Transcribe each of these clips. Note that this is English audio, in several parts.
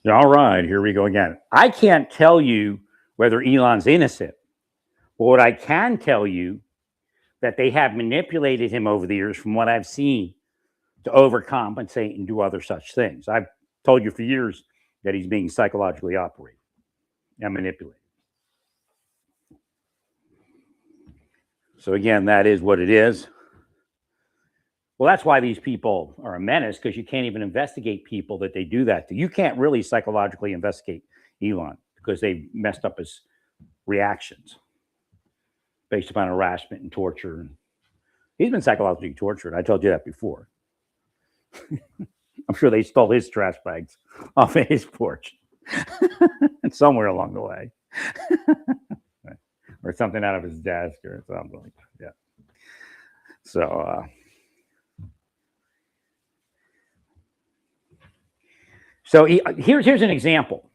All right, here we go again. I can't tell you whether Elon's innocent, but what I can tell you that they have manipulated him over the years, from what I've seen, to overcompensate and do other such things. I've told you for years that he's being psychologically operated and manipulated. So again, that is what it is. Well, that's why these people are a menace, because you can't even investigate people that they do that to. You can't really psychologically investigate Elon because they've messed up his reactions based upon harassment and torture. He's been psychologically tortured. I told you that before. I'm sure they stole his trash bags off of his porch somewhere along the way. Or something out of his desk or something like that. Yeah. So here's an example.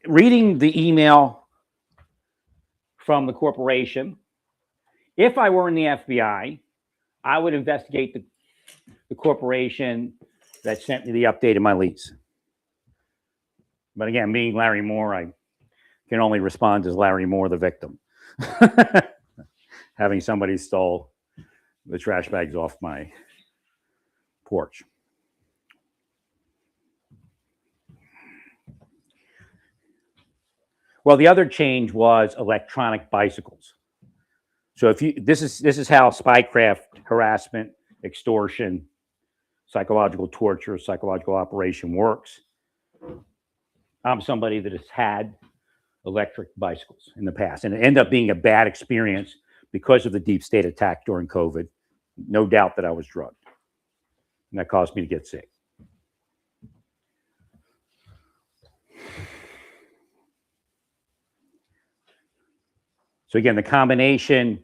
Reading the email from the corporation. If I were in the FBI, I would investigate the corporation that sent me the update of my lease. But again, being Larry Moore, I can only respond as Larry Moore, the victim. Having somebody stole the trash bags off my porch. Well, the other change was electronic bicycles. So if you this is how spycraft, harassment, extortion, psychological torture, psychological operation works. I'm somebody that has had electric bicycles in the past, and it ended up being a bad experience because of the deep state attack during COVID. No doubt that I was drugged, and that caused me to get sick. So again, the combination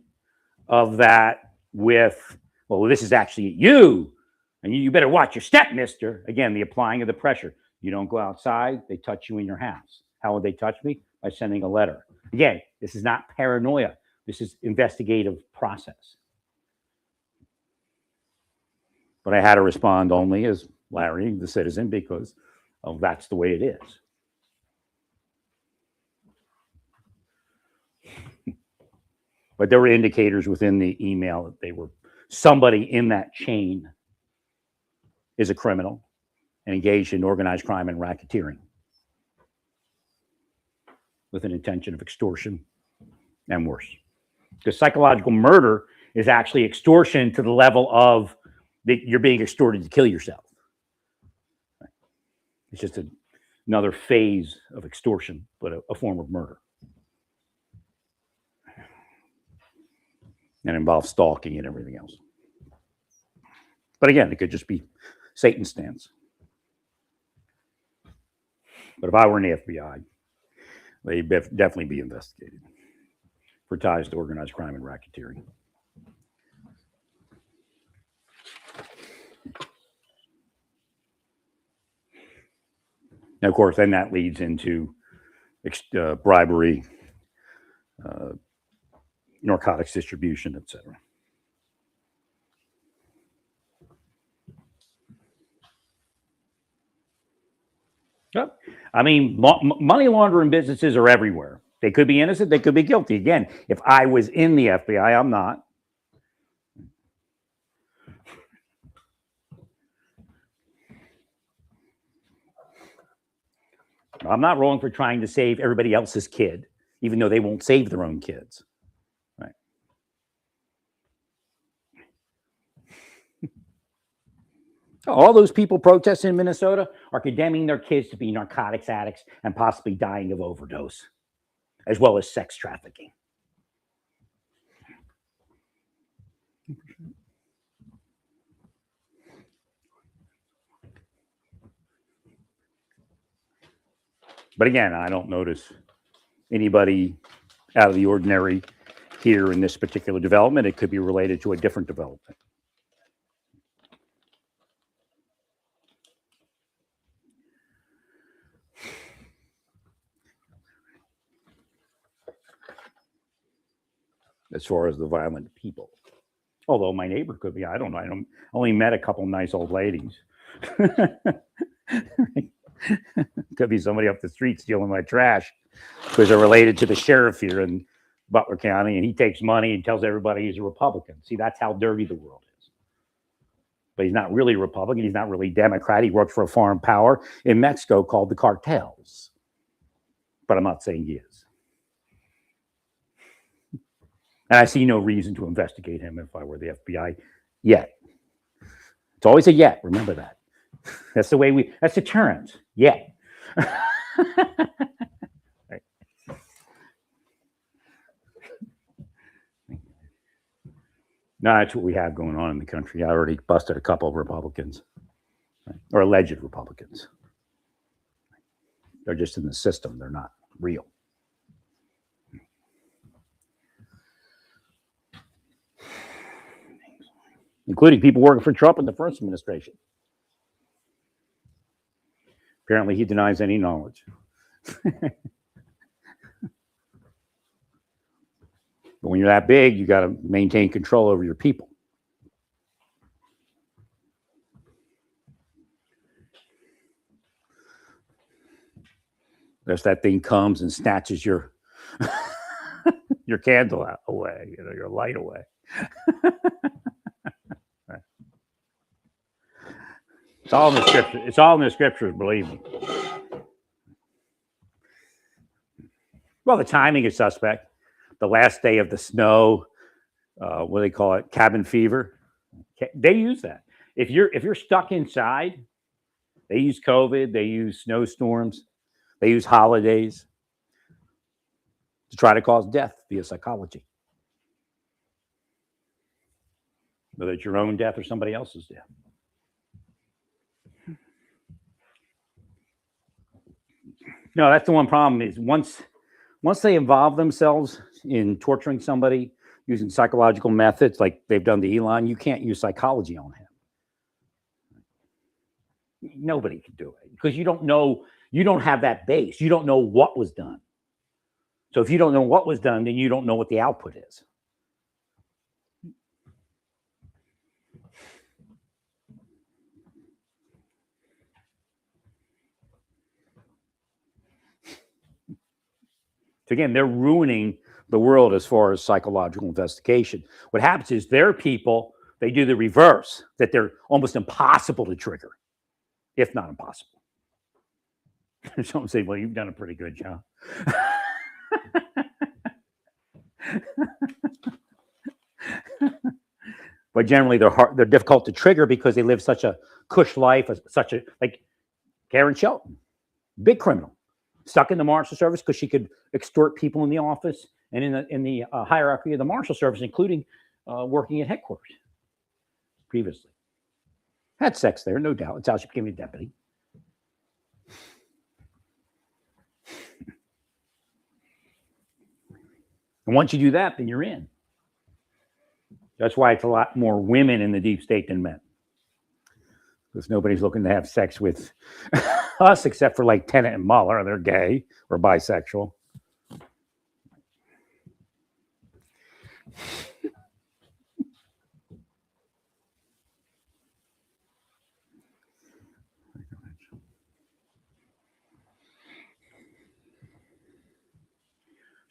of that with, well, this is actually you, and you better watch your step, mister. Again, the applying of the pressure. You don't go outside, they touch you in your house. How would they touch me? By sending a letter. Again, this is not paranoia. This is investigative process. But I had to respond only as Larry, the citizen, because that's the way it is. But there were indicators within the email that they were somebody in that chain is a criminal and engaged in organized crime and racketeering with an intention of extortion and worse. Because psychological murder is actually extortion to the level of you're being extorted to kill yourself. It's just another phase of extortion, but a form of murder. And involves stalking and everything else. But again, it could just be Satan's stance. But if I were in the FBI, they'd definitely be investigated for ties to organized crime and racketeering. Now, of course, then that leads into bribery, narcotics distribution, etc. Yep. I mean, money laundering businesses are everywhere. They could be innocent, they could be guilty. Again, if I was in the FBI, I'm not. I'm not wrong for trying to save everybody else's kid, even though they won't save their own kids. Right. All those people protesting in Minnesota are condemning their kids to be narcotics addicts and possibly dying of overdose, as well as sex trafficking. But again, I don't notice anybody out of the ordinary here in this particular development. It could be related to a different development. As far as the violent people. Although my neighbor could be, I don't know. I only met a couple nice old ladies. Could be somebody up the street stealing my trash because they're related to the sheriff here in Butler County, and he takes money and tells everybody he's a Republican. See, that's how dirty the world is. But he's not really a Republican. He's not really Democrat. He works for a foreign power in Mexico called the cartels. But I'm not saying he is. And I see no reason to investigate him if I were the FBI yet. It's always a yet. Remember that. That's the way that's deterrence. Yet. Right. No, that's what we have going on in the country. I already busted a couple of Republicans, right? Or alleged Republicans. They're just in the system. They're not real. Including people working for Trump in the first administration. Apparently, he denies any knowledge. But when you're that big, you got to maintain control over your people. Unless that thing comes and snatches your your candle away, your light away. Right. It's all in the scripture. It's all in the scriptures, believe me. Well, the timing is suspect. The last day of the snow, what do they call it? Cabin fever. They use that. If you're stuck inside, they use COVID. They use snowstorms. They use holidays to try to cause death via psychology. Whether it's your own death or somebody else's death. No, that's the one problem is once they involve themselves in torturing somebody using psychological methods like they've done to Elon, you can't use psychology on him. Nobody can do it because you don't know, you don't have that base. You don't know what was done. So if you don't know what was done, then you don't know what the output is. So again, they're ruining the world as far as psychological investigation. What happens is their people, they do the reverse, that they're almost impossible to trigger, if not impossible. Some say, well, you've done a pretty good job. But generally, they're difficult to trigger because they live such a cush life, like Karen Shelton, big criminal, stuck in the Marshal Service because she could extort people in the office and in the hierarchy of the Marshal Service, including working at headquarters previously. Had sex there, no doubt. It's how she became a deputy. And once you do that, then you're in. That's why it's a lot more women in the deep state than men. Because nobody's looking to have sex with us except for like Tenet and Mueller. They're gay or bisexual.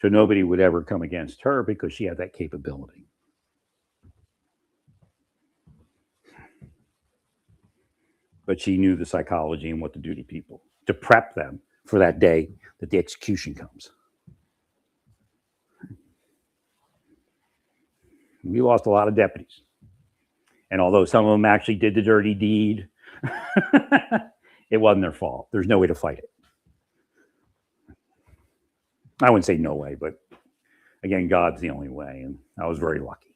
So nobody would ever come against her because she had that capability. But she knew the psychology and what to do to people to prep them for that day that the execution comes. We lost a lot of deputies. And although some of them actually did the dirty deed, it wasn't their fault. There's no way to fight it. I wouldn't say no way, but again, God's the only way. And I was very lucky.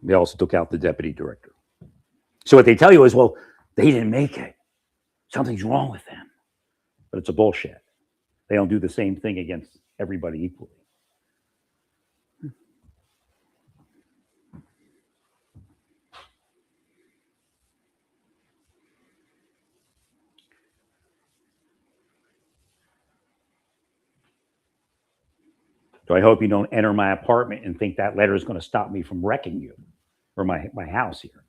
They also took out the deputy director. So what they tell you is, well, they didn't make it. Something's wrong with them. But it's a bullshit. They don't do the same thing against everybody equally. So I hope you don't enter my apartment and think that letter is going to stop me from wrecking you or my house here.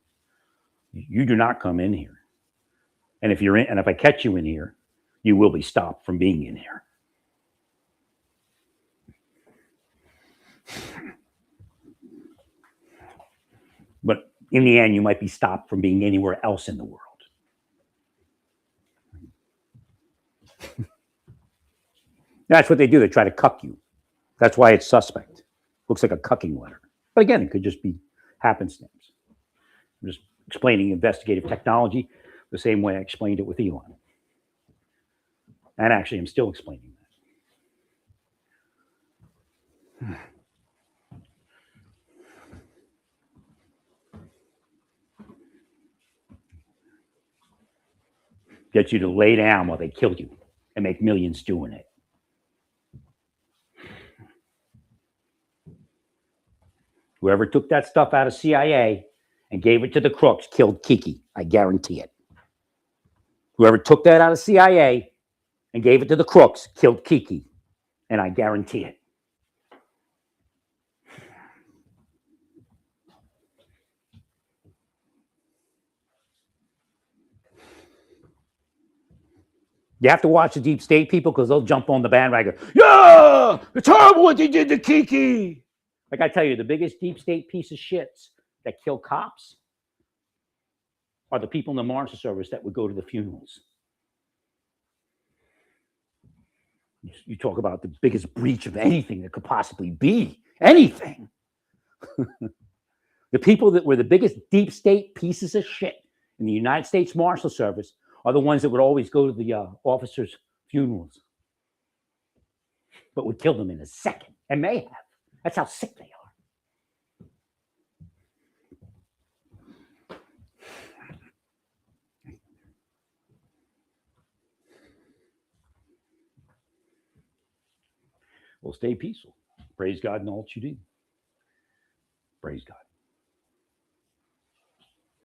You do not come in here. And if you're in, and if I catch you in here, you will be stopped from being in here. But in the end, you might be stopped from being anywhere else in the world. That's what they do. They try to cuck you. That's why it's suspect. Looks like a cucking letter. But again, it could just be happenstance. I'm just explaining investigative technology the same way I explained it with Elon. And actually, I'm still explaining that. Get you to lay down while they kill you and make millions doing it. Whoever took that stuff out of CIA and gave it to the crooks killed Kiki. I guarantee it. Whoever took that out of CIA and gave it to the crooks killed Kiki. And I guarantee it. You have to watch the deep state people because they'll jump on the bandwagon. Yeah, it's horrible what they did to Kiki. Like I tell you, the biggest deep state piece of shits that kill cops are the people in the Marshal Service that would go to the funerals. You talk about the biggest breach of anything that could possibly be. Anything. The people that were the biggest deep state pieces of shit in the United States Marshal Service are the ones that would always go to the officers' funerals, but would kill them in a second, and may have. That's how sick they are. Well, stay peaceful. Praise God in all that you do. Praise God.